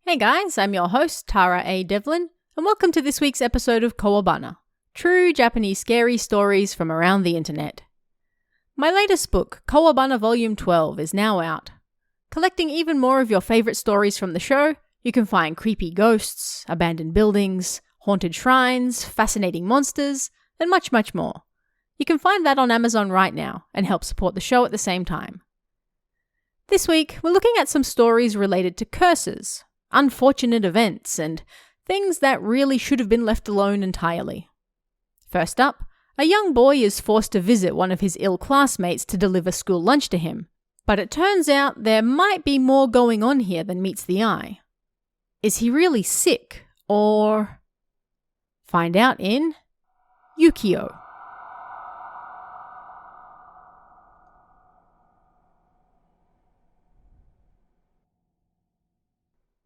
Hey guys, I'm your host, Tara A. Devlin, and welcome to this week's episode of Kowabana, true Japanese scary stories from around the internet. My latest book, Kowabana Volume 12, is now out. Collecting even more of your favourite stories from the show, you can find creepy ghosts, abandoned buildings, haunted shrines, fascinating monsters, and much, much more. You can find that on Amazon right now and help support the show at the same time. This week, we're looking at some stories related to curses, unfortunate events, and things that really should have been left alone entirely. First up, a young boy is forced to visit one of his ill classmates to deliver school lunch to him, but it turns out there might be more going on here than meets the eye. Is he really sick, or... Find out in Yukio.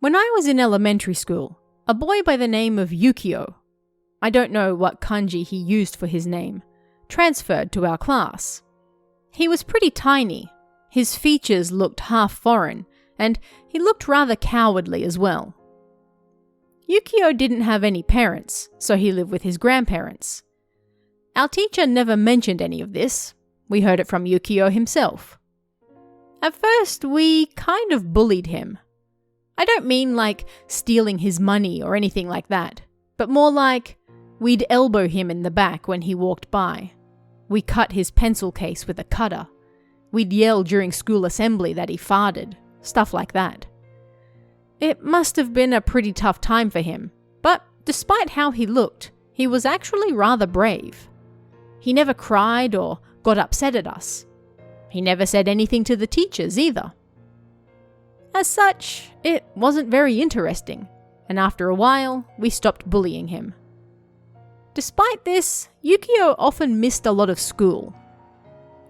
When I was in elementary school, a boy by the name of Yukio, I don't know what kanji he used for his name, transferred to our class. He was pretty tiny, his features looked half foreign, and he looked rather cowardly as well. Yukio didn't have any parents, so he lived with his grandparents. Our teacher never mentioned any of this. We heard it from Yukio himself. At first, we kind of bullied him. I don't mean like stealing his money or anything like that, but more like we'd elbow him in the back when he walked by. We cut his pencil case with a cutter. We'd yell during school assembly that he farted, stuff like that. It must have been a pretty tough time for him, but despite how he looked, he was actually rather brave. He never cried or got upset at us. He never said anything to the teachers either. As such, it wasn't very interesting, and after a while, we stopped bullying him. Despite this, Yukio often missed a lot of school.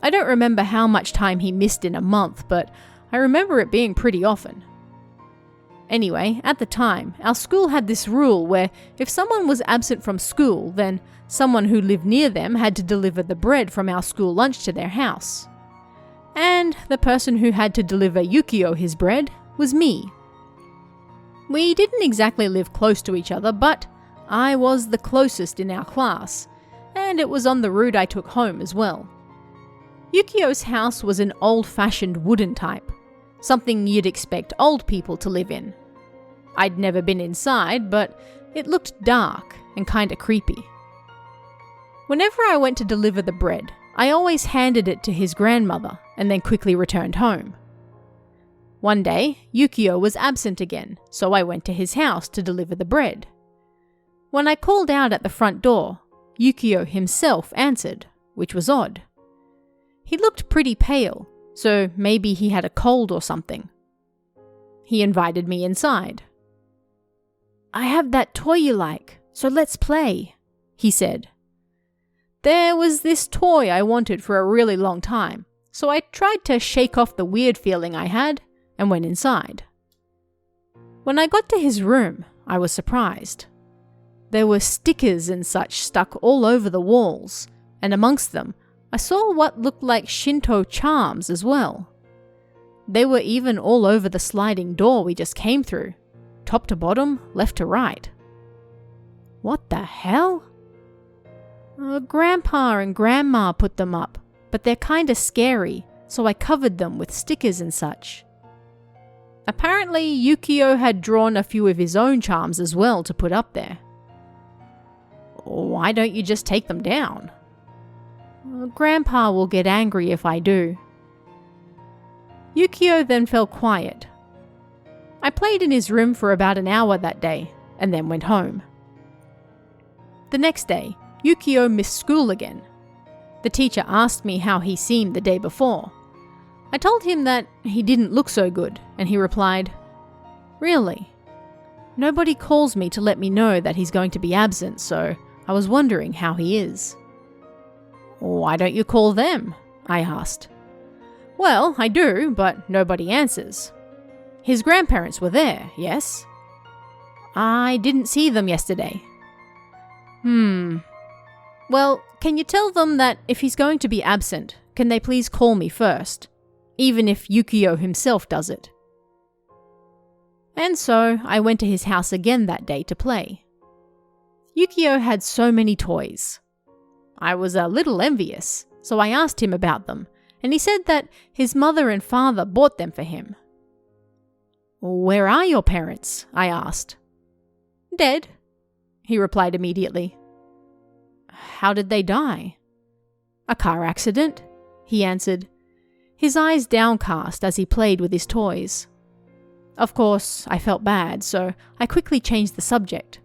I don't remember how much time he missed in a month, but I remember it being pretty often. Anyway, at the time, our school had this rule where if someone was absent from school, then someone who lived near them had to deliver the bread from our school lunch to their house. And the person who had to deliver Yukio his bread was me. We didn't exactly live close to each other, but I was the closest in our class, and it was on the route I took home as well. Yukio's house was an old-fashioned wooden type, something you'd expect old people to live in. I'd never been inside, but it looked dark and kinda creepy. Whenever I went to deliver the bread, I always handed it to his grandmother and then quickly returned home. One day, Yukio was absent again, so I went to his house to deliver the bread. When I called out at the front door, Yukio himself answered, which was odd. He looked pretty pale, so maybe he had a cold or something. He invited me inside. "I have that toy you like, so let's play," he said. There was this toy I wanted for a really long time, so I tried to shake off the weird feeling I had and went inside. When I got to his room, I was surprised. There were stickers and such stuck all over the walls, and amongst them, I saw what looked like Shinto charms as well. They were even all over the sliding door we just came through, top to bottom, left to right. What the hell? Grandpa and Grandma put them up, but they're kinda scary, so I covered them with stickers and such. Apparently, Yukio had drawn a few of his own charms as well to put up there. "Why don't you just take them down?" "Grandpa will get angry if I do." Yukio then fell quiet. I played in his room for about an hour that day, and then went home. The next day, Yukio missed school again. The teacher asked me how he seemed the day before. I told him that he didn't look so good, and he replied, "Really? Nobody calls me to let me know that he's going to be absent, so I was wondering how he is." "Why don't you call them?" I asked. "Well, I do, but nobody answers." "His grandparents were there, yes?" "I didn't see them yesterday." Well, can you tell them that if he's going to be absent, can they please call me first? Even if Yukio himself does it." And so I went to his house again that day to play. Yukio had so many toys. I was a little envious, so I asked him about them, and he said that his mother and father bought them for him. "Where are your parents?" I asked. "Dead," he replied immediately. "How did they die?" "A car accident," he answered, his eyes downcast as he played with his toys. Of course, I felt bad, so I quickly changed the subject.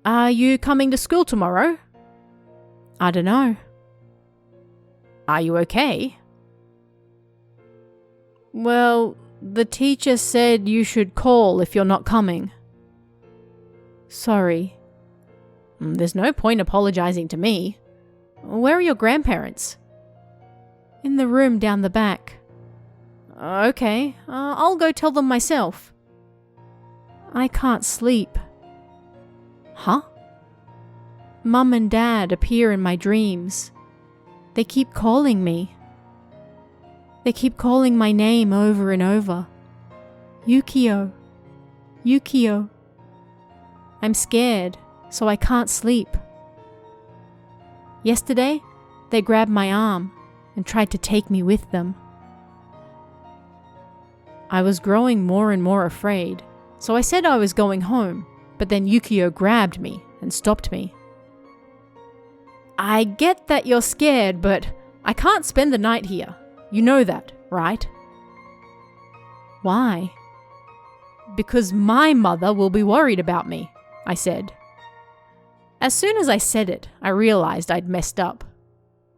"Are you coming to school tomorrow?" "I don't know." "Are you okay?" "Well, the teacher said you should call if you're not coming." "Sorry." "There's no point apologizing to me. Where are your grandparents?" "In the room down the back." "Okay, I'll go tell them myself." "I can't sleep." "Huh?" "Mum and Dad appear in my dreams. They keep calling me. They keep calling my name over and over. Yukio. Yukio. I'm scared, so I can't sleep. Yesterday, they grabbed my arm and tried to take me with them. I was growing more and more afraid, so I said I was going home, but then Yukio grabbed me and stopped me. "I get that you're scared, but I can't spend the night here. You know that, right?" "Why?" "Because my mother will be worried about me," I said. As soon as I said it, I realized I'd messed up.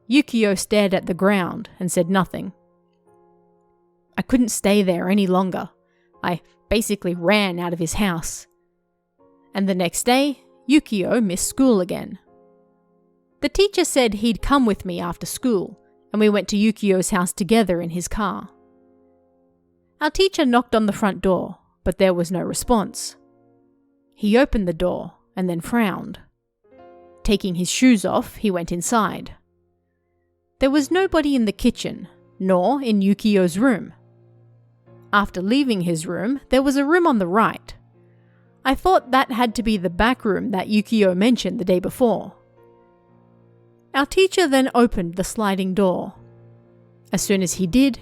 Yukio stared at the ground and said nothing. I couldn't stay there any longer. I basically ran out of his house. And the next day, Yukio missed school again. The teacher said he'd come with me after school, and we went to Yukio's house together in his car. Our teacher knocked on the front door, but there was no response. He opened the door and then frowned. Taking his shoes off, he went inside. There was nobody in the kitchen, nor in Yukio's room. After leaving his room, there was a room on the right. I thought that had to be the back room that Yukio mentioned the day before. Our teacher then opened the sliding door. As soon as he did,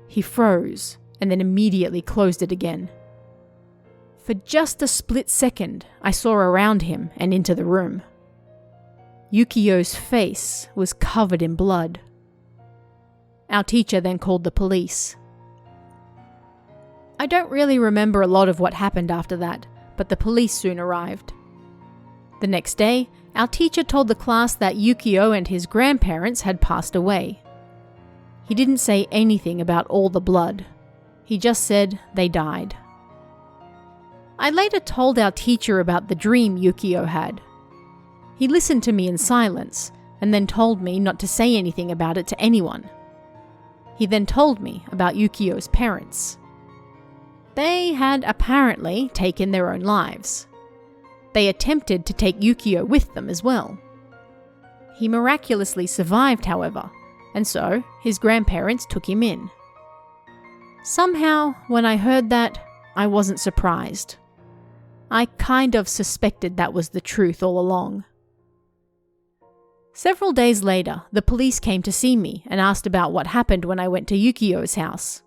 he froze and then immediately closed it again. For just a split second, I saw around him and into the room. Yukio's face was covered in blood. Our teacher then called the police. I don't really remember a lot of what happened after that, but the police soon arrived. The next day, our teacher told the class that Yukio and his grandparents had passed away. He didn't say anything about all the blood. He just said they died. I later told our teacher about the dream Yukio had. He listened to me in silence and then told me not to say anything about it to anyone. He then told me about Yukio's parents. They had apparently taken their own lives. They attempted to take Yukio with them as well. He miraculously survived, however, and so his grandparents took him in. Somehow, when I heard that, I wasn't surprised. I kind of suspected that was the truth all along. Several days later, the police came to see me and asked about what happened when I went to Yukio's house.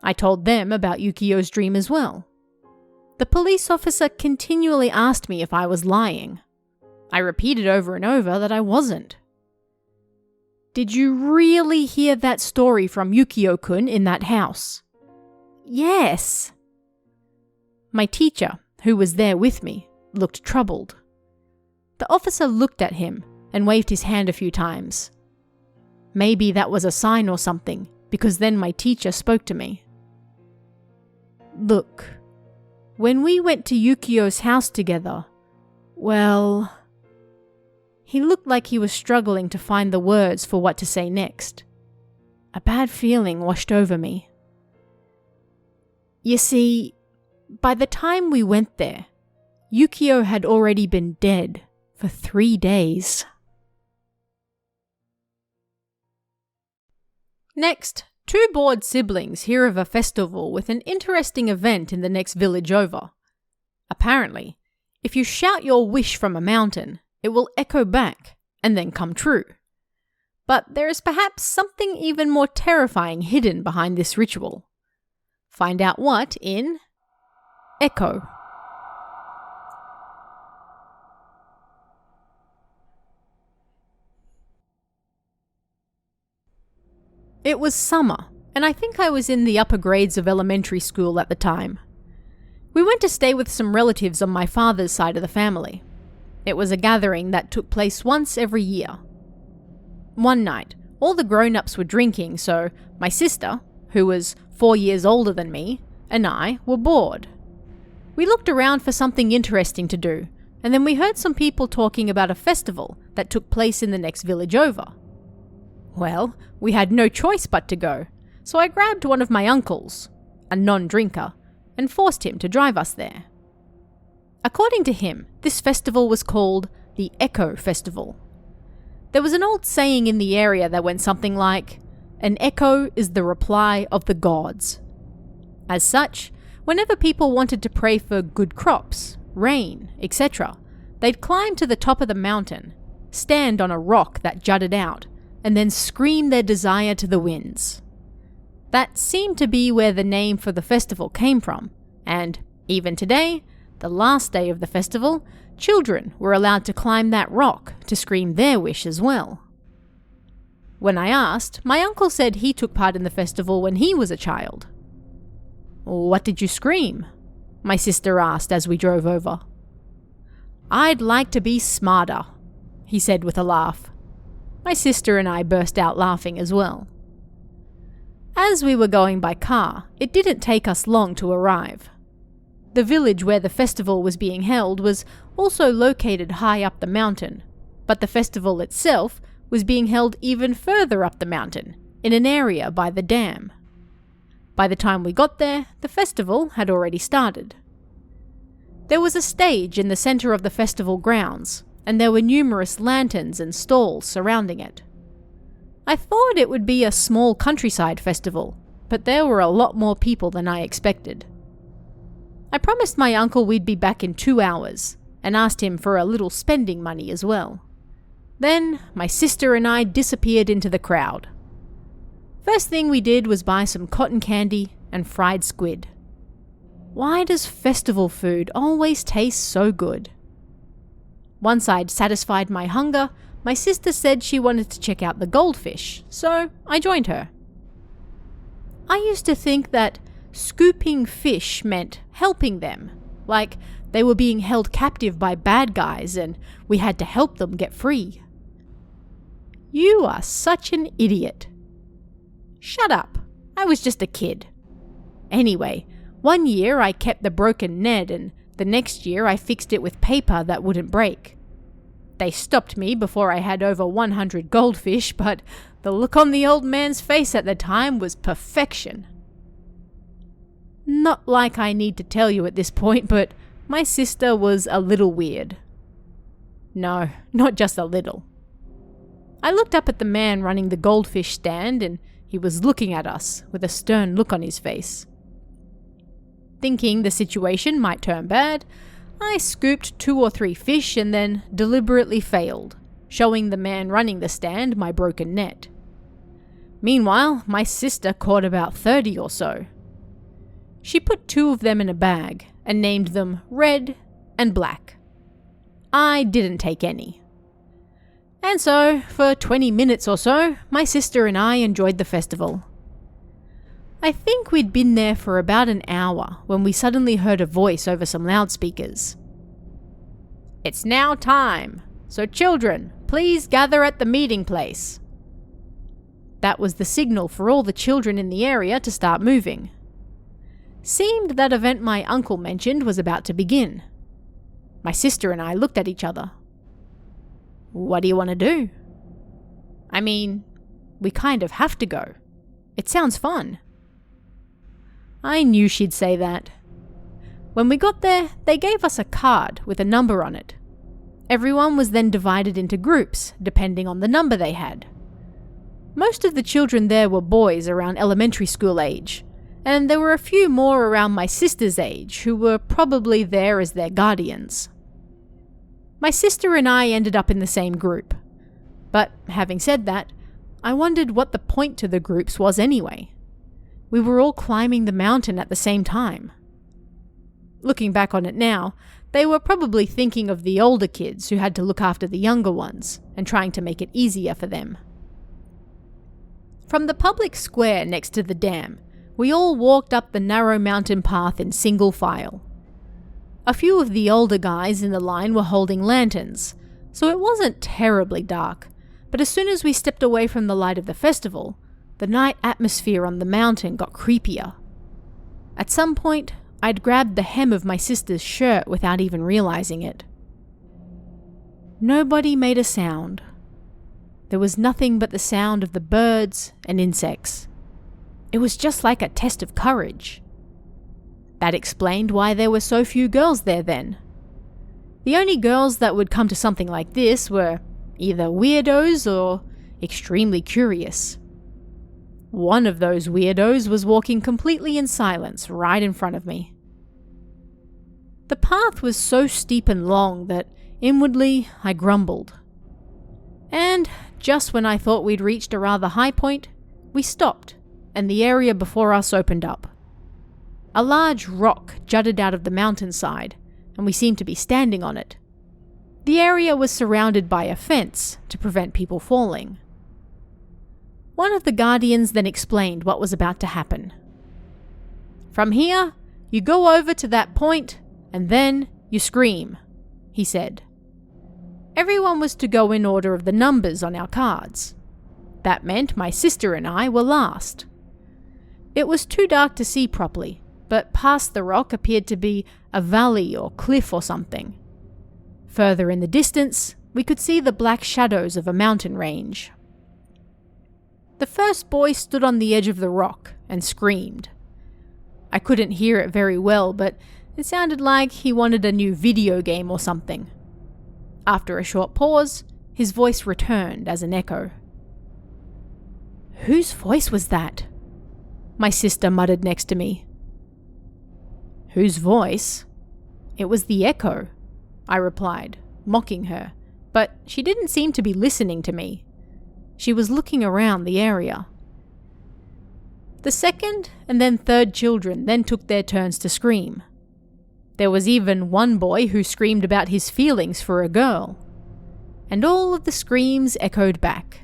I told them about Yukio's dream as well. The police officer continually asked me if I was lying. I repeated over and over that I wasn't. "Did you really hear that story from Yukio-kun in that house?" "Yes." My teacher, who was there with me, looked troubled. The officer looked at him and waved his hand a few times. Maybe that was a sign or something, because then my teacher spoke to me. "Look, when we went to Yukio's house together, well..." He looked like he was struggling to find the words for what to say next. A bad feeling washed over me. "You see, by the time we went there, Yukio had already been dead for 3 days." Next, Two bored siblings hear of a festival with an interesting event in the next village over. Apparently, if you shout your wish from a mountain, it will echo back and then come true. But there is perhaps something even more terrifying hidden behind this ritual. Find out what in Echo. It was summer, and I think I was in the upper grades of elementary school at the time. We went to stay with some relatives on my father's side of the family. It was a gathering that took place once every year. One night, all the grown-ups were drinking, so my sister, who was 4 years older than me, and I were bored. We looked around for something interesting to do, and then we heard some people talking about a festival that took place in the next village over. Well, we had no choice but to go, so I grabbed one of my uncles, a non-drinker, and forced him to drive us there. According to him, this festival was called the Echo Festival. There was an old saying in the area that went something like, "An echo is the reply of the gods." As such, whenever people wanted to pray for good crops, rain, etc., they'd climb to the top of the mountain, stand on a rock that jutted out, and then scream their desire to the winds. That seemed to be where the name for the festival came from, and even today, the last day of the festival, children were allowed to climb that rock to scream their wish as well. When I asked, my uncle said he took part in the festival when he was a child. "What did you scream?" my sister asked as we drove over. "I'd like to be smarter," he said with a laugh. My sister and I burst out laughing as well. As we were going by car, it didn't take us long to arrive. The village where the festival was being held was also located high up the mountain, but the festival itself was being held even further up the mountain, in an area by the dam. By the time we got there, the festival had already started. There was a stage in the center of the festival grounds, and there were numerous lanterns and stalls surrounding it. I thought it would be a small countryside festival, but there were a lot more people than I expected. I promised my uncle we'd be back in 2 hours, and asked him for a little spending money as well. Then, my sister and I disappeared into the crowd. First thing we did was buy some cotton candy and fried squid. Why does festival food always taste so good? Once I'd satisfied my hunger, my sister said she wanted to check out the goldfish, so I joined her. I used to think that scooping fish meant helping them, like they were being held captive by bad guys and we had to help them get free. You are such an idiot. Shut up, I was just a kid. Anyway, one year I kept the broken net and the next year I fixed it with paper that wouldn't break. They stopped me before I had over 100 goldfish, but the look on the old man's face at the time was perfection. Not like I need to tell you at this point, but my sister was a little weird. No, not just a little. I looked up at the man running the goldfish stand and he was looking at us with a stern look on his face. Thinking the situation might turn bad, I scooped 2 or 3 fish and then deliberately failed, showing the man running the stand my broken net. Meanwhile, my sister caught about 30 or so. She put 2 of them in a bag and named them Red and Black. I didn't take any. And so, for 20 minutes or so, my sister and I enjoyed the festival. I think we'd been there for about an hour when we suddenly heard a voice over some loudspeakers. "It's now time, so children, please gather at the meeting place." That was the signal for all the children in the area to start moving. Seemed that event my uncle mentioned was about to begin. My sister and I looked at each other. "What do you want to do?" "I mean, we kind of have to go. It sounds fun." I knew she'd say that. When we got there, they gave us a card with a number on it. Everyone was then divided into groups, depending on the number they had. Most of the children there were boys around elementary school age, and there were a few more around my sister's age who were probably there as their guardians. My sister and I ended up in the same group. But having said that, I wondered what the point to the groups was anyway. We were all climbing the mountain at the same time. Looking back on it now, they were probably thinking of the older kids who had to look after the younger ones and trying to make it easier for them. From the public square next to the dam, we all walked up the narrow mountain path in single file. A few of the older guys in the line were holding lanterns, so it wasn't terribly dark, but as soon as we stepped away from the light of the festival, the night atmosphere on the mountain got creepier. At some point, I'd grabbed the hem of my sister's shirt without even realizing it. Nobody made a sound. There was nothing but the sound of the birds and insects. It was just like a test of courage. That explained why there were so few girls there then. The only girls that would come to something like this were either weirdos or extremely curious. One of those weirdos was walking completely in silence right in front of me. The path was so steep and long that inwardly I grumbled. And just when I thought we'd reached a rather high point, we stopped and the area before us opened up. A large rock jutted out of the mountainside, and we seemed to be standing on it. The area was surrounded by a fence to prevent people falling. One of the guardians then explained what was about to happen. "From here, you go over to that point, and then you scream," he said. Everyone was to go in order of the numbers on our cards. That meant my sister and I were last. It was too dark to see properly, but past the rock appeared to be a valley or cliff or something. Further in the distance, we could see the black shadows of a mountain range. The first boy stood on the edge of the rock and screamed. I couldn't hear it very well, but it sounded like he wanted a new video game or something. After a short pause, his voice returned as an echo. "Whose voice was that?" My sister muttered next to me. "Whose voice?" "It was the echo," I replied, mocking her, but she didn't seem to be listening to me. She was looking around the area. The second and then third children then took their turns to scream. There was even one boy who screamed about his feelings for a girl. And all of the screams echoed back.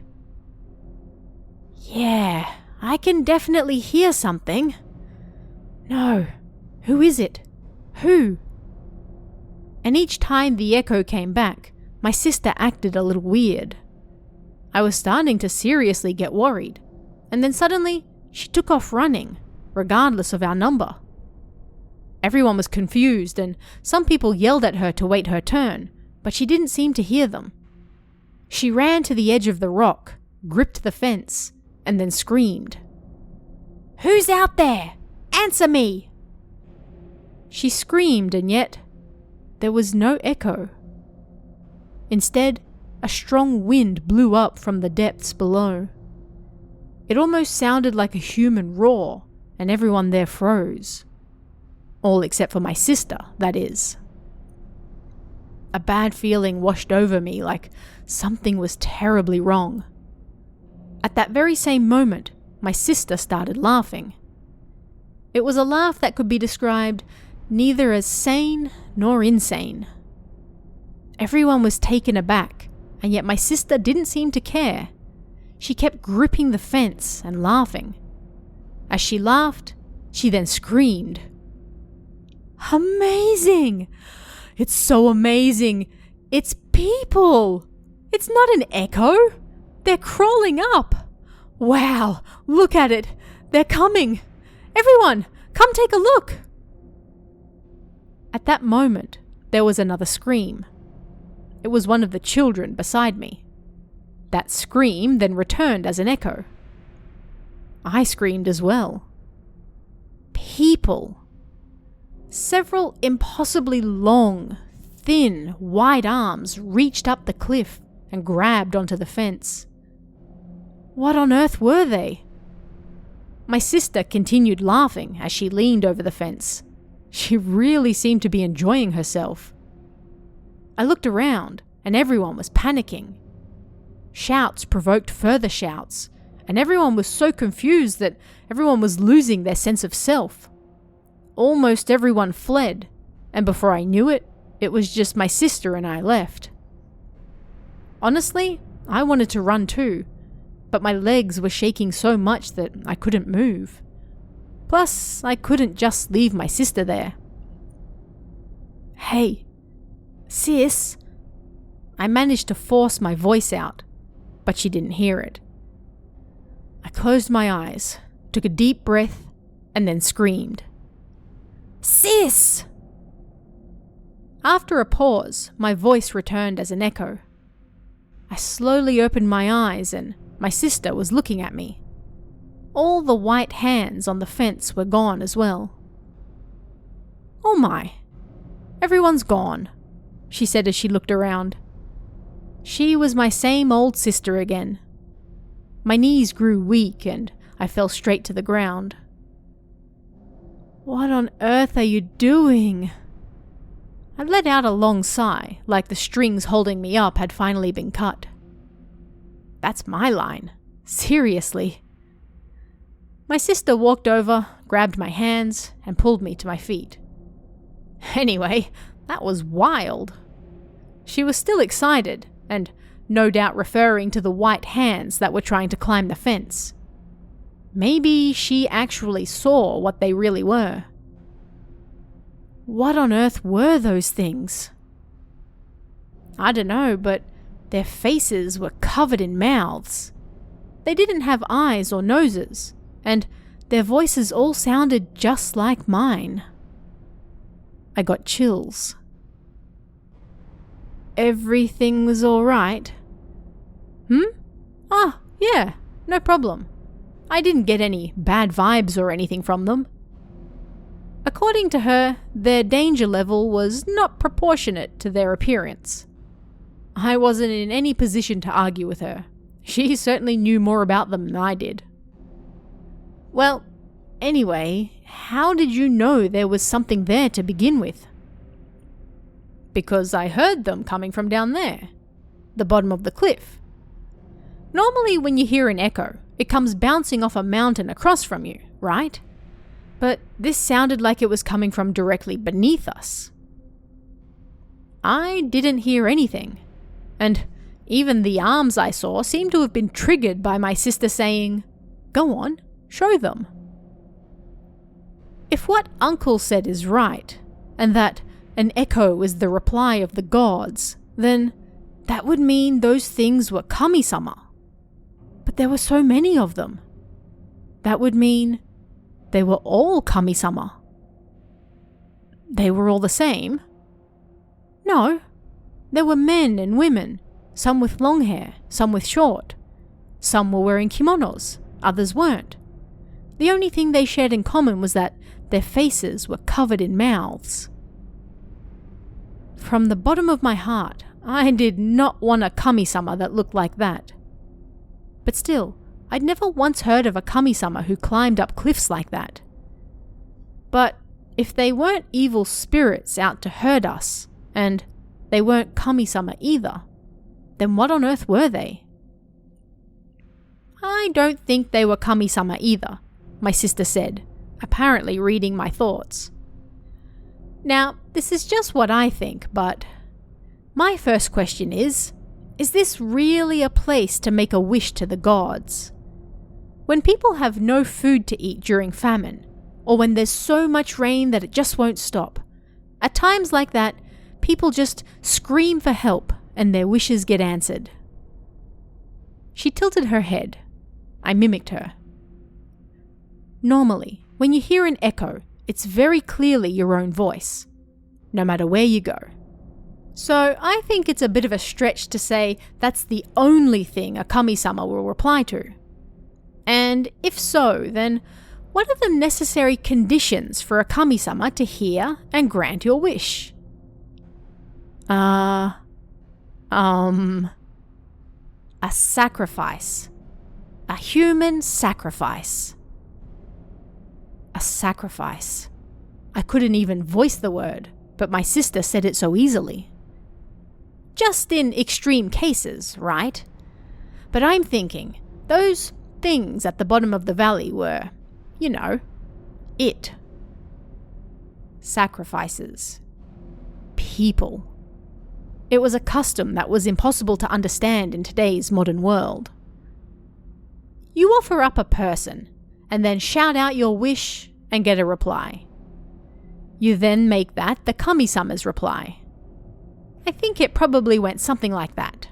"Yeah, I can definitely hear something." "No, who is it? Who?" And each time the echo came back, my sister acted a little weird. I was starting to seriously get worried, and then suddenly she took off running, regardless of our number. Everyone was confused, and some people yelled at her to wait her turn, but she didn't seem to hear them. She ran to the edge of the rock, gripped the fence, and then screamed, "Who's out there? Answer me!" She screamed, and yet there was no echo. Instead, a strong wind blew up from the depths below. It almost sounded like a human roar, and everyone there froze. All except for my sister, that is. A bad feeling washed over me, like something was terribly wrong. At that very same moment, my sister started laughing. It was a laugh that could be described neither as sane nor insane. Everyone was taken aback, and yet my sister didn't seem to care. She kept gripping the fence and laughing. As she laughed, she then screamed. "Amazing! It's so amazing! It's people! It's not an echo! They're crawling up! Wow, look at it! They're coming! Everyone, come take a look!" At that moment, there was another scream. It was one of the children beside me. That scream then returned as an echo. I screamed as well. People. Several impossibly long, thin, white arms reached up the cliff and grabbed onto the fence. What on earth were they? My sister continued laughing as she leaned over the fence. She really seemed to be enjoying herself. I looked around, and everyone was panicking. Shouts provoked further shouts, and everyone was so confused that everyone was losing their sense of self. Almost everyone fled, and before I knew it, it was just my sister and I left. Honestly, I wanted to run too, but my legs were shaking so much that I couldn't move. Plus, I couldn't just leave my sister there. Hey, sis. I managed to force my voice out, but she didn't hear it. I closed my eyes, took a deep breath, and then screamed. Sis! After a pause, my voice returned as an echo. I slowly opened my eyes and my sister was looking at me. All the white hands on the fence were gone as well. Oh my, everyone's gone, she said as she looked around. She was my same old sister again. My knees grew weak and I fell straight to the ground. What on earth are you doing? I let out a long sigh, like the strings holding me up had finally been cut. That's my line. Seriously. My sister walked over, grabbed my hands, and pulled me to my feet. Anyway, that was wild. She was still excited, and no doubt referring to the white hands that were trying to climb the fence. Maybe she actually saw what they really were. What on earth were those things? I don't know, but their faces were covered in mouths. They didn't have eyes or noses, and their voices all sounded just like mine. I got chills. Everything was all right. Ah, yeah, no problem. I didn't get any bad vibes or anything from them. According to her, their danger level was not proportionate to their appearance. I wasn't in any position to argue with her. She certainly knew more about them than I did. Well, anyway, how did you know there was something there to begin with? Because I heard them coming from down there, the bottom of the cliff. Normally when you hear an echo, it comes bouncing off a mountain across from you, right? But this sounded like it was coming from directly beneath us. I didn't hear anything, and even the arms I saw seemed to have been triggered by my sister saying, "Go on, show them." If what Uncle said is right, and that an echo is the reply of the gods, then that would mean those things were kami-sama. But there were so many of them. That would mean they were all kami-sama. They were all the same? No. There were men and women, some with long hair, some with short. Some were wearing kimonos, others weren't. The only thing they shared in common was that their faces were covered in mouths. From the bottom of my heart, I did not want a kami-sama that looked like that. But still, I'd never once heard of a kami-sama who climbed up cliffs like that. But if they weren't evil spirits out to hurt us, and they weren't kami-sama either, then what on earth were they? I don't think they were kami-sama either, my sister said, apparently reading my thoughts. Now, this is just what I think, but my first question is this really a place to make a wish to the gods? When people have no food to eat during famine, or when there's so much rain that it just won't stop, at times like that, people just scream for help and their wishes get answered. She tilted her head. I mimicked her. Normally, when you hear an echo, it's very clearly your own voice, no matter where you go. So I think it's a bit of a stretch to say that's the only thing a kami-sama will reply to. And if so, then what are the necessary conditions for a kami-sama to hear and grant your wish? A sacrifice. A human sacrifice. A sacrifice. I couldn't even voice the word, but my sister said it so easily. Just in extreme cases, right? But I'm thinking, those things at the bottom of the valley were, it. Sacrifices. People. It was a custom that was impossible to understand in today's modern world. You offer up a person, and then shout out your wish and get a reply. You then make that the kami-sama's reply. I think it probably went something like that.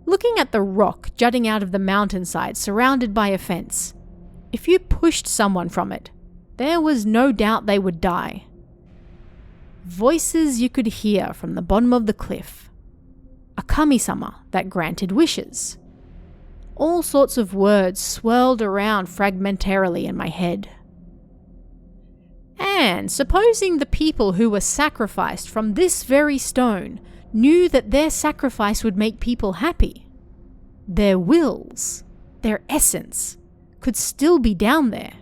Looking at the rock jutting out of the mountainside surrounded by a fence, if you pushed someone from it, there was no doubt they would die. Voices you could hear from the bottom of the cliff. A kami-sama that granted wishes. All sorts of words swirled around fragmentarily in my head. And supposing the people who were sacrificed from this very stone knew that their sacrifice would make people happy, their wills, their essence, could still be down there.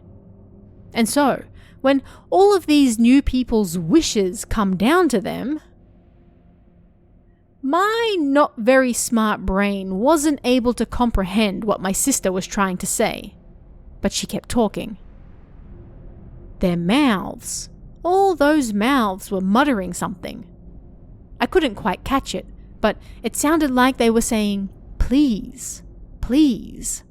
And so, when all of these new people's wishes come down to them, my not very smart brain wasn't able to comprehend what my sister was trying to say, but she kept talking. Their mouths, all those mouths were muttering something. I couldn't quite catch it, but it sounded like they were saying, please, please.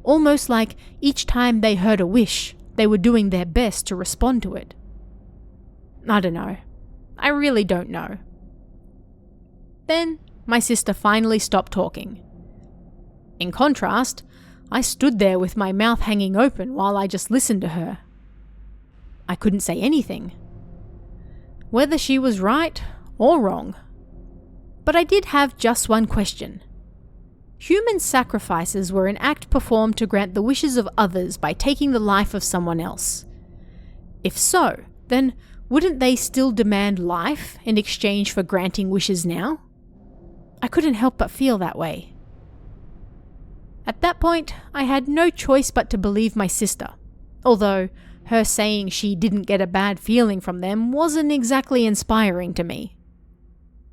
Almost like each time they heard a wish, they were doing their best to respond to it. I don't know. I really don't know. Then my sister finally stopped talking. In contrast, I stood there with my mouth hanging open while I just listened to her. I couldn't say anything. Whether she was right or wrong. But I did have just one question. Human sacrifices were an act performed to grant the wishes of others by taking the life of someone else. If so, then wouldn't they still demand life in exchange for granting wishes now? I couldn't help but feel that way. At that point, I had no choice but to believe my sister, although her saying she didn't get a bad feeling from them wasn't exactly inspiring to me.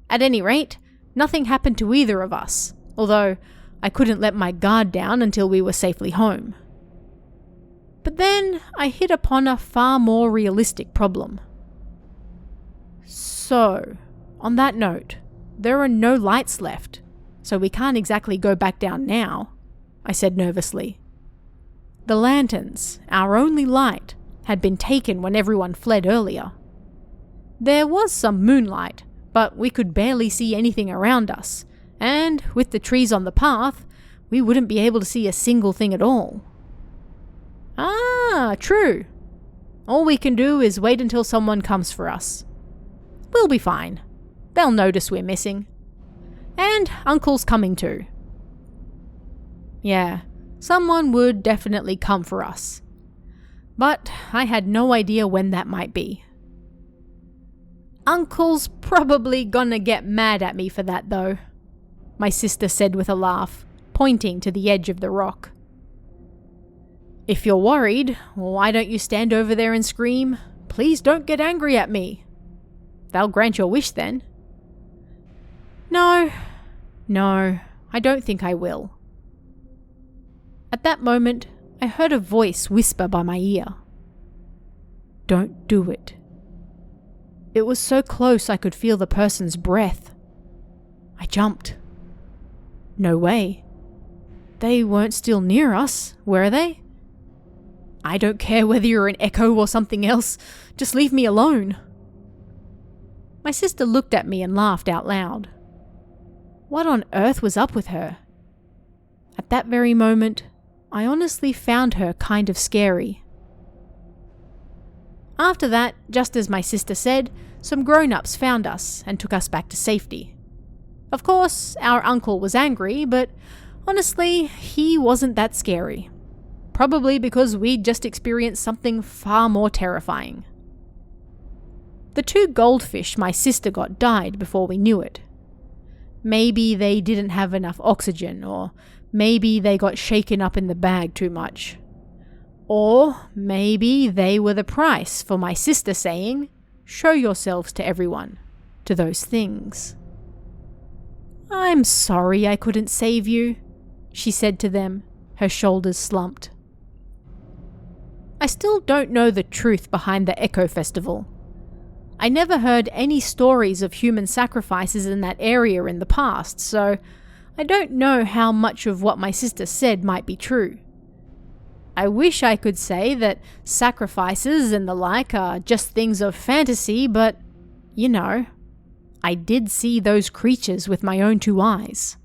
At any rate, nothing happened to either of us, although I couldn't let my guard down until we were safely home. But then I hit upon a far more realistic problem. So, on that note, there are no lights left, so we can't exactly go back down now, I said nervously. The lanterns, our only light, had been taken when everyone fled earlier. There was some moonlight, but we could barely see anything around us, and with the trees on the path, we wouldn't be able to see a single thing at all. Ah, true. All we can do is wait until someone comes for us. We'll be fine. They'll notice we're missing. And Uncle's coming too. Yeah, someone would definitely come for us. But I had no idea when that might be. Uncle's probably gonna get mad at me for that though, my sister said with a laugh, pointing to the edge of the rock. If you're worried, why don't you stand over there and scream, "Please don't get angry at me." They'll grant your wish then. No, I don't think I will. At that moment, I heard a voice whisper by my ear. Don't do it. It was so close I could feel the person's breath. I jumped. No way. They weren't still near us, were they? I don't care whether you're an echo or something else, just leave me alone. My sister looked at me and laughed out loud. What on earth was up with her? At that very moment, I honestly found her kind of scary. After that, just as my sister said, some grown-ups found us and took us back to safety. Of course, our uncle was angry, but honestly, he wasn't that scary. Probably because we'd just experienced something far more terrifying. The 2 goldfish my sister got died before we knew it. Maybe they didn't have enough oxygen, or maybe they got shaken up in the bag too much. Or maybe they were the price for my sister saying, "Show yourselves to everyone," to those things. "I'm sorry I couldn't save you," she said to them, her shoulders slumped. I still don't know the truth behind the Echo Festival. I never heard any stories of human sacrifices in that area in the past, so I don't know how much of what my sister said might be true. I wish I could say that sacrifices and the like are just things of fantasy, but, you know, I did see those creatures with my own 2 eyes.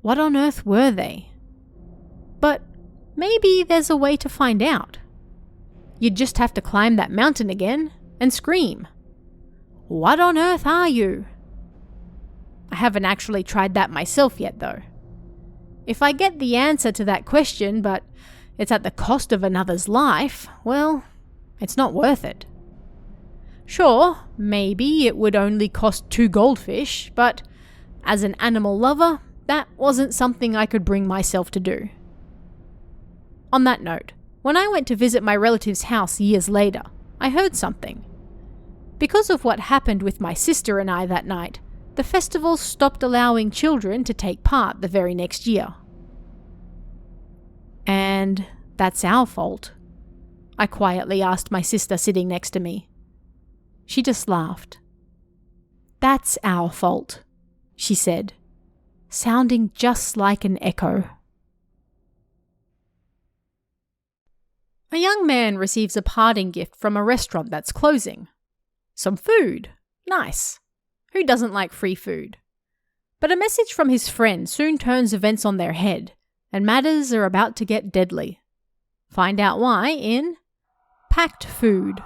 What on earth were they? But maybe there's a way to find out. You'd just have to climb that mountain again and scream, "What on earth are you?" I haven't actually tried that myself yet, though. If I get the answer to that question, but it's at the cost of another's life, well, it's not worth it. Sure, maybe it would only cost 2 goldfish, but as an animal lover, that wasn't something I could bring myself to do. On that note, when I went to visit my relative's house years later, I heard something. Because of what happened with my sister and I that night, the festival stopped allowing children to take part the very next year. "And that's our fault?" I quietly asked my sister sitting next to me. She just laughed. "That's our fault," she said, sounding just like an echo. A young man receives a parting gift from a restaurant that's closing. Some food. Nice. Who doesn't like free food? But a message from his friend soon turns events on their head, and matters are about to get deadly. Find out why in Packed Food.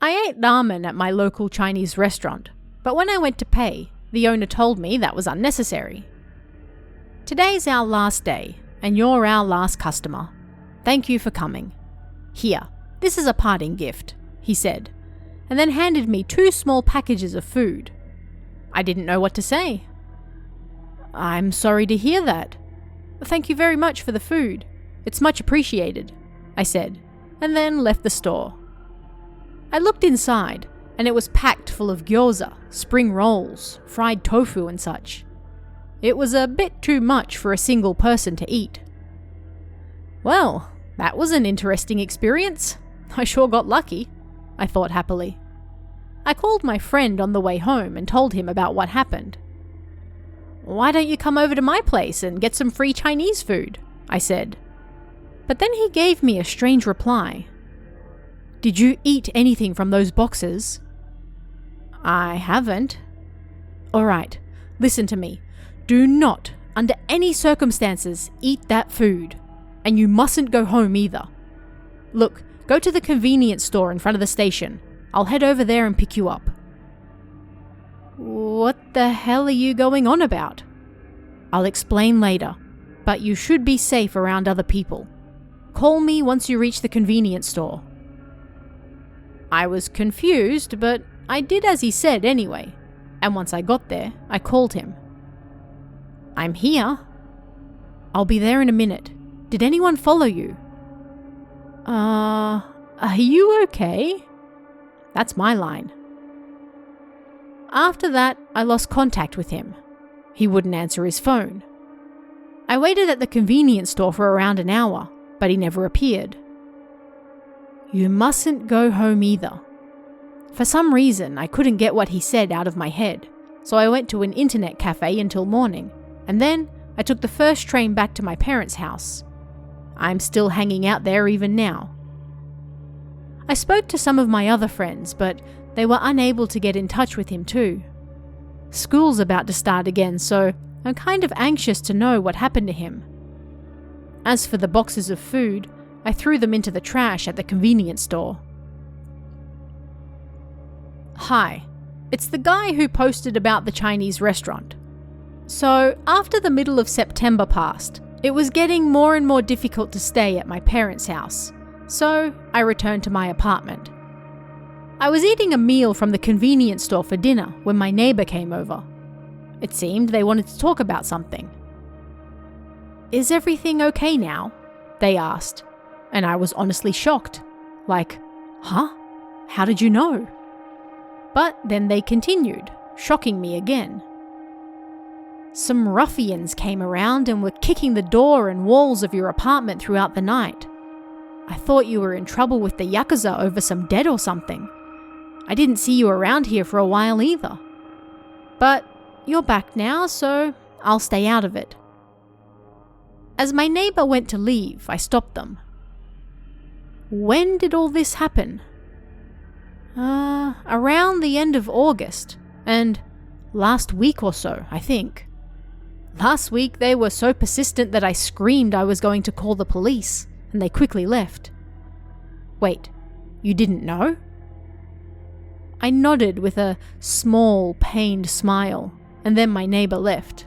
I ate ramen at my local Chinese restaurant, but when I went to pay, the owner told me that was unnecessary. "Today's our last day, and you're our last customer. Thank you for coming. Here, this is a parting gift," he said, and then handed me 2 small packages of food. I didn't know what to say. "I'm sorry to hear that. Thank you very much for the food. It's much appreciated," I said, and then left the store. I looked inside, and it was packed full of gyoza, spring rolls, fried tofu and such. It was a bit too much for a single person to eat. Well, that was an interesting experience. I sure got lucky, I thought happily. I called my friend on the way home and told him about what happened. "Why don't you come over to my place and get some free Chinese food?" I said. But then he gave me a strange reply. "Did you eat anything from those boxes?" "I haven't." "All right, listen to me. Do not, under any circumstances, eat that food. And you mustn't go home either. Look, go to the convenience store in front of the station. I'll head over there and pick you up." "What the hell are you going on about?" "I'll explain later, but you should be safe around other people. Call me once you reach the convenience store." I was confused, but I did as he said anyway, and once I got there, I called him. "I'm here." "I'll be there in a minute. Did anyone follow you?" Are you okay?" That's my line. After that, I lost contact with him. He wouldn't answer his phone. I waited at the convenience store for around an hour, but he never appeared. You mustn't go home either. For some reason, I couldn't get what he said out of my head, so I went to an internet cafe until morning, and then I took the first train back to my parents' house. I'm still hanging out there even now. I spoke to some of my other friends, but they were unable to get in touch with him too. School's about to start again, so I'm kind of anxious to know what happened to him. As for the boxes of food, I threw them into the trash at the convenience store. Hi, it's the guy who posted about the Chinese restaurant. So, after the middle of September passed, it was getting more and more difficult to stay at my parents' house, So I returned to my apartment. I was eating a meal from the convenience store for dinner when my neighbor came over. It seemed they wanted to talk about something. "Is everything okay now?" they asked, and I was honestly shocked. Like, "Huh? How did you know?" But then they continued, shocking me again. "Some ruffians came around and were kicking the door and walls of your apartment throughout the night. I thought you were in trouble with the Yakuza over some debt or something. I didn't see you around here for a while either. But you're back now, so I'll stay out of it." As my neighbor went to leave, I stopped them. "When did all this happen?" Around the end of August, and last week or so, I think. Last week they were so persistent that I screamed I was going to call the police, and they quickly left." "Wait, you didn't know?" I nodded with a small, pained smile, and then my neighbor left.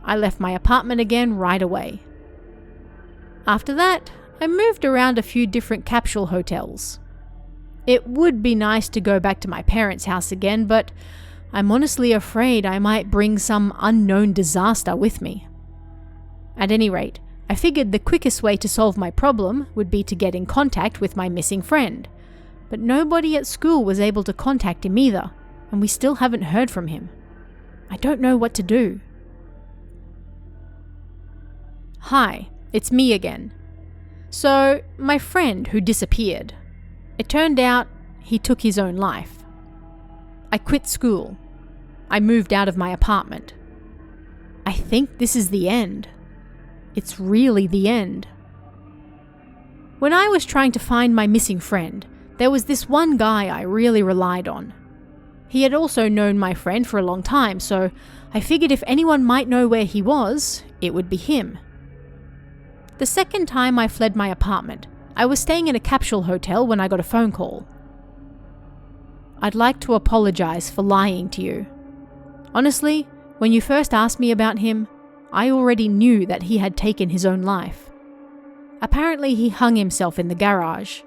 I left my apartment again right away. After that, I moved around a few different capsule hotels. It would be nice to go back to my parents' house again, but I'm honestly afraid I might bring some unknown disaster with me. At any rate, I figured the quickest way to solve my problem would be to get in contact with my missing friend, but nobody at school was able to contact him either, and we still haven't heard from him. I don't know what to do. Hi, it's me again. So, my friend who disappeared. It turned out he took his own life. I quit school. I moved out of my apartment. I think this is the end. It's really the end. When I was trying to find my missing friend, there was this one guy I really relied on. He had also known my friend for a long time, so I figured if anyone might know where he was, it would be him. The second time I fled my apartment, I was staying in a capsule hotel when I got a phone call. "I'd like to apologize for lying to you. Honestly, when you first asked me about him, I already knew that he had taken his own life. Apparently he hung himself in the garage.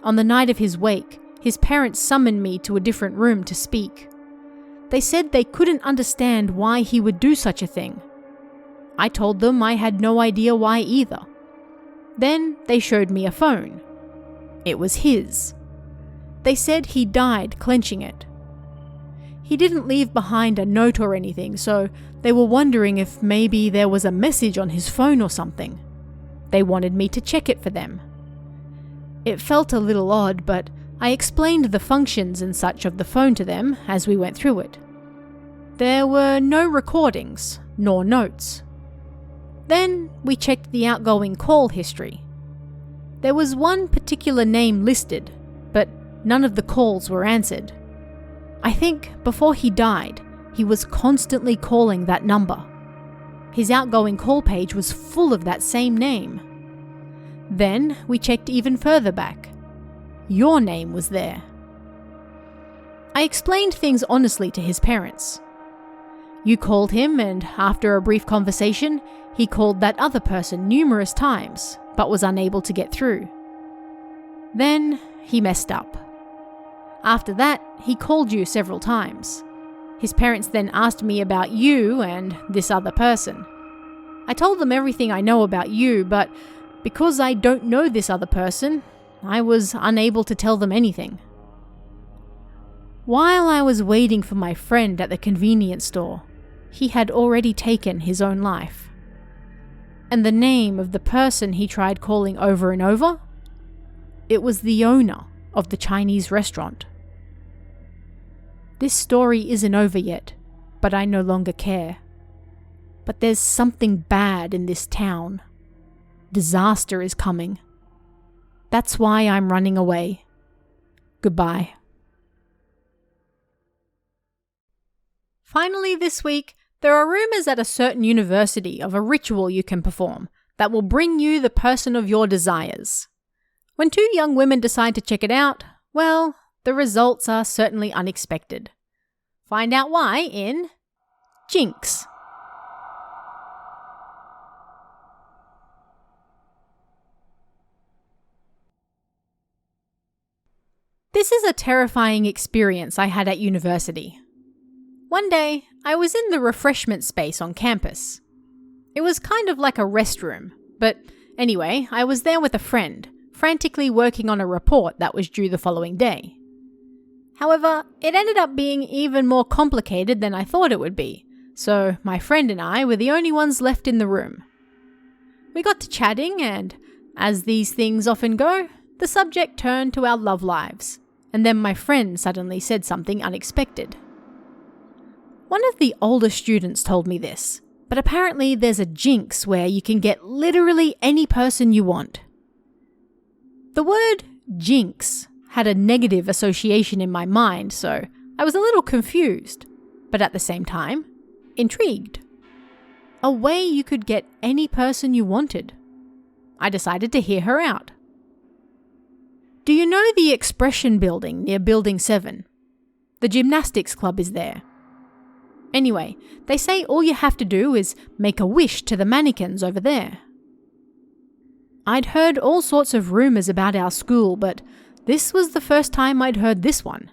On the night of his wake, his parents summoned me to a different room to speak. They said they couldn't understand why he would do such a thing. I told them I had no idea why either. Then they showed me a phone. It was his. They said he died clenching it. He didn't leave behind a note or anything, so they were wondering if maybe there was a message on his phone or something. They wanted me to check it for them. It felt a little odd, but I explained the functions and such of the phone to them as we went through it. There were no recordings, nor notes. Then we checked the outgoing call history. There was one particular name listed, but none of the calls were answered. I think before he died, he was constantly calling that number. His outgoing call page was full of that same name. Then we checked even further back. Your name was there. I explained things honestly to his parents. You called him, and after a brief conversation, he called that other person numerous times, but was unable to get through. Then he messed up. After that, he called you several times. His parents then asked me about you and this other person. I told them everything I know about you, but because I don't know this other person, I was unable to tell them anything. While I was waiting for my friend at the convenience store, he had already taken his own life. And the name of the person he tried calling over and over? It was the owner of the Chinese restaurant. This story isn't over yet, but I no longer care. But there's something bad in this town. Disaster is coming. That's why I'm running away. Goodbye. Finally this week, there are rumors at a certain university of a ritual you can perform that will bring you the person of your desires. When two young women decide to check it out, well, the results are certainly unexpected. Find out why in Jinx. This is a terrifying experience I had at university. One day, I was in the refreshment space on campus. It was kind of like a restroom, but anyway, I was there with a friend, frantically working on a report that was due the following day. However, it ended up being even more complicated than I thought it would be, so my friend and I were the only ones left in the room. We got to chatting and, as these things often go, the subject turned to our love lives, and then my friend suddenly said something unexpected. One of the older students told me this, but apparently there's a Jinx where you can get literally any person you want. The word Jinx had a negative association in my mind, so I was a little confused, but at the same time, intrigued. A way you could get any person you wanted. I decided to hear her out. Do you know the Expression building near Building 7? The gymnastics club is there. Anyway, they say all you have to do is make a wish to the mannequins over there. I'd heard all sorts of rumours about our school, but this was the first time I'd heard this one.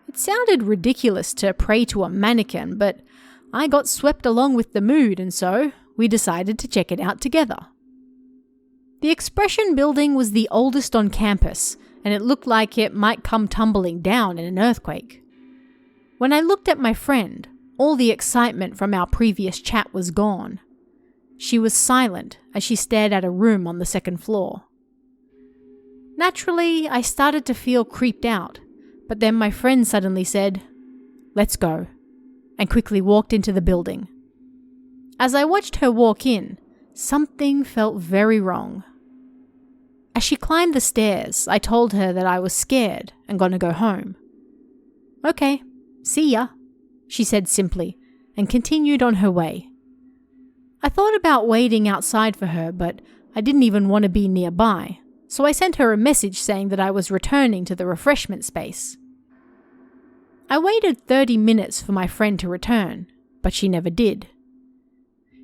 It sounded ridiculous to pray to a mannequin, but I got swept along with the mood, and so we decided to check it out together. The Expression building was the oldest on campus, and it looked like it might come tumbling down in an earthquake. When I looked at my friend, all the excitement from our previous chat was gone. She was silent as she stared at a room on the second floor. Naturally, I started to feel creeped out, but then my friend suddenly said, "Let's go," and quickly walked into the building. As I watched her walk in, something felt very wrong. As she climbed the stairs, I told her that I was scared and gonna go home. "Okay, see ya," she said simply, and continued on her way. I thought about waiting outside for her, but I didn't even want to be nearby, so I sent her a message saying that I was returning to the refreshment space. I waited 30 minutes for my friend to return, but she never did.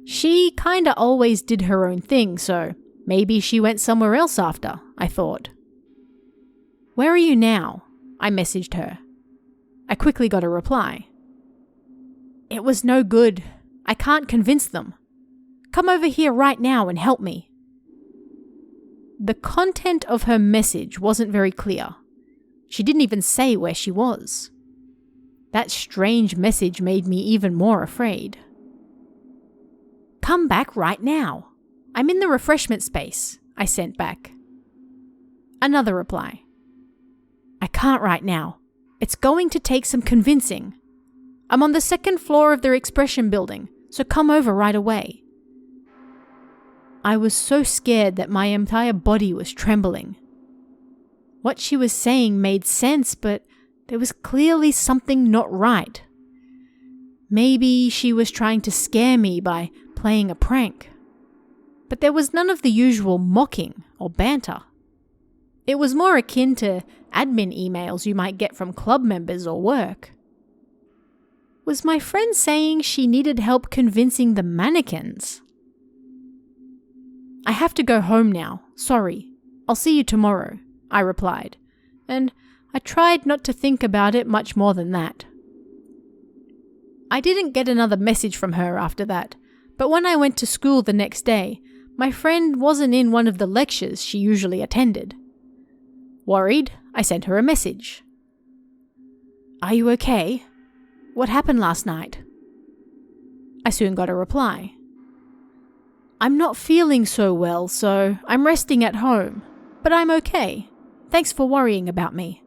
She kinda always did her own thing, so maybe she went somewhere else after, I thought. "Where are you now?" I messaged her. I quickly got a reply. "It was no good. I can't convince them. Come over here right now and help me." The content of her message wasn't very clear. She didn't even say where she was. That strange message made me even more afraid. "Come back right now. I'm in the refreshment space," I sent back. Another reply. "I can't right now. It's going to take some convincing. I'm on the second floor of the Expression building, so come over right away." I was so scared that my entire body was trembling. What she was saying made sense, but there was clearly something not right. Maybe she was trying to scare me by playing a prank. But there was none of the usual mocking or banter. It was more akin to admin emails you might get from club members or work. Was my friend saying she needed help convincing the mannequins? "I have to go home now. Sorry. I'll see you tomorrow," I replied, and I tried not to think about it much more than that. I didn't get another message from her after that, but when I went to school the next day, my friend wasn't in one of the lectures she usually attended. Worried, I sent her a message. "Are you okay? What happened last night?" I soon got a reply. "I'm not feeling so well, so I'm resting at home, but I'm okay. Thanks for worrying about me."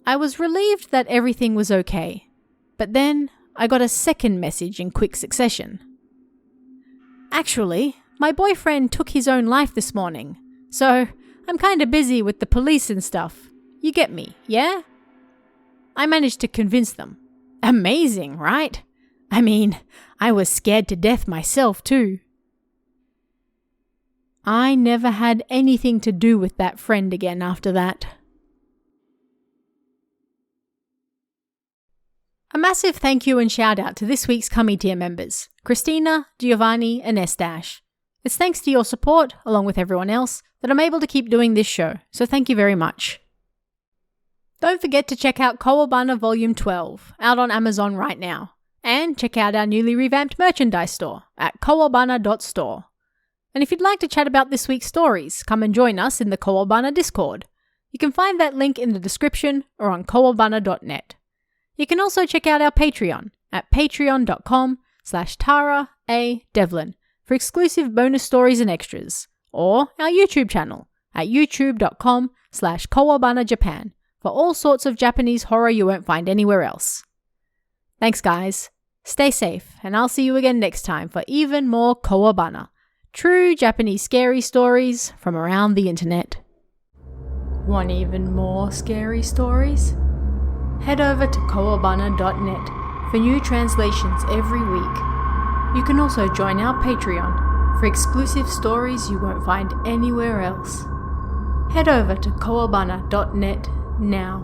I was relieved that everything was okay, but then I got a second message in quick succession. "Actually, my boyfriend took his own life this morning, so I'm kinda busy with the police and stuff. You get me, yeah?" I managed to convince them. Amazing, right? I mean, I was scared to death myself too. I never had anything to do with that friend again after that. A massive thank you and shout out to this week's Cummy tier members, Christina, Giovanni and S-. It's thanks to your support, along with everyone else, that I'm able to keep doing this show, so thank you very much. Don't forget to check out Kowabana Volume 12, out on Amazon right now. And check out our newly revamped merchandise store at kowabana.store. And if you'd like to chat about this week's stories, come and join us in the Kowabana Discord. You can find that link in the description or on kowabana.net. You can also check out our Patreon at patreon.com/TaraADevlin for exclusive bonus stories and extras, or our YouTube channel at youtube.com/KowabanaJapan for all sorts of Japanese horror you won't find anywhere else. Thanks guys, stay safe, and I'll see you again next time for even more Kowabana, true Japanese scary stories from around the internet. Want even more scary stories? Head over to kowabana.net for new translations every week. You can also join our Patreon for exclusive stories you won't find anywhere else. Head over to kowabana.net now.